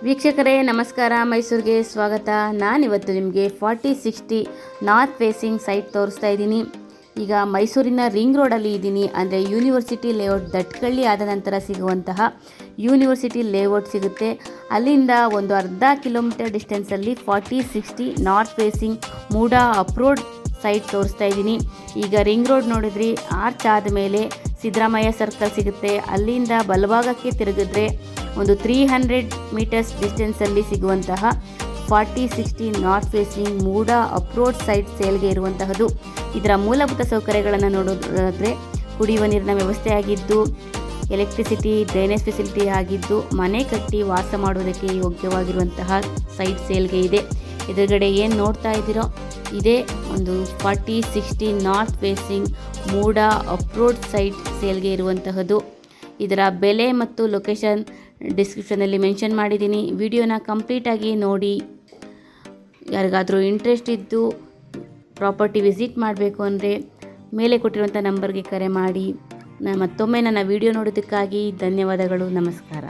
ವೀಕ್ಷಕರೇ ನಮಸ್ಕಾರ, ಮೈಸೂರಿಗೆ ಸ್ವಾಗತ. ನಾನಿವತ್ತು ನಿಮಗೆ 4060 ನಾರ್ತ್ ಫೇಸಿಂಗ್ ಸೈಟ್ ತೋರಿಸ್ತಾ ಇದ್ದೀನಿ. ಈಗ ಮೈಸೂರಿನ ರಿಂಗ್ ರೋಡಲ್ಲಿ ಇದ್ದೀನಿ. ಅಂದರೆ ಯೂನಿವರ್ಸಿಟಿ ಲೇಔಟ್ ದಟ್ಕಳ್ಳಿ ಆದ ನಂತರ ಸಿಗುವಂತಹ ಯೂನಿವರ್ಸಿಟಿ ಲೇಔಟ್ ಸಿಗುತ್ತೆ. ಅಲ್ಲಿಂದ ಒಂದು ಅರ್ಧ ಕಿಲೋಮೀಟರ್ ಡಿಸ್ಟೆನ್ಸಲ್ಲಿ 4060 north facing MUDA approved site ತೋರಿಸ್ತಾ ಇದ್ದೀನಿ. ಈಗ ರಿಂಗ್ ರೋಡ್ ನೋಡಿದ್ರಿ, ಆರ್ಚ್ ಆದಮೇಲೆ ಸಿದ್ದರಾಮಯ್ಯ ಸರ್ಕಲ್ ಸಿಗುತ್ತೆ. ಅಲ್ಲಿಂದ ಬಲಭಾಗಕ್ಕೆ ತಿರುಗಿದ್ರೆ ಒಂದು 300 ಮೀಟರ್ಸ್ ಡಿಸ್ಟೆನ್ಸಲ್ಲಿ ಸಿಗುವಂತಹ 4060 north facing MUDA approved site ಸೇಲ್ಗೆ ಇರುವಂತಹದ್ದು. ಇದರ ಮೂಲಭೂತ ಸೌಕರ್ಯಗಳನ್ನು ನೋಡೋದಾದರೆ ಕುಡಿಯುವ ನೀರಿನ ವ್ಯವಸ್ಥೆ ಆಗಿದ್ದು, ಎಲೆಕ್ಟ್ರಿಸಿಟಿ, ಡ್ರೈನೇಜ್ ಫೆಸಿಲಿಟಿ ಆಗಿದ್ದು, ಮನೆ ಕಟ್ಟಿ ವಾಸ ಮಾಡುವುದಕ್ಕೆ ಯೋಗ್ಯವಾಗಿರುವಂತಹ ಸೈಟ್ ಸೇಲ್ಗೆ ಇದೆ. ಎದುರುಗಡೆ ಏನು ನೋಡ್ತಾ ಇದ್ದೀರೋ ಇದೇ ಒಂದು 4060 north facing MUDA approved site ಸೇಲ್ಗೆ ಇರುವಂತಹದ್ದು. ಇದರ ಬೆಲೆ ಮತ್ತು ಲೊಕೇಶನ್ ಡಿಸ್ಕ್ರಿಪ್ಷನಲ್ಲಿ ಮೆನ್ಷನ್ ಮಾಡಿದ್ದೀನಿ. ವಿಡಿಯೋನ ಕಂಪ್ಲೀಟಾಗಿ ನೋಡಿ. ಯಾರಿಗಾದರೂ ಇಂಟ್ರೆಸ್ಟ್ ಇದ್ದು ಪ್ರಾಪರ್ಟಿ ವಿಸಿಟ್ ಮಾಡಬೇಕು ಅಂದರೆ ಮೇಲೆ ಕೊಟ್ಟಿರುವಂಥ ನಂಬರ್ಗೆ ಕರೆ ಮಾಡಿ. ಮತ್ತೊಮ್ಮೆ ನನ್ನ ವಿಡಿಯೋ ನೋಡೋದಕ್ಕಾಗಿ ಧನ್ಯವಾದಗಳು. ನಮಸ್ಕಾರ.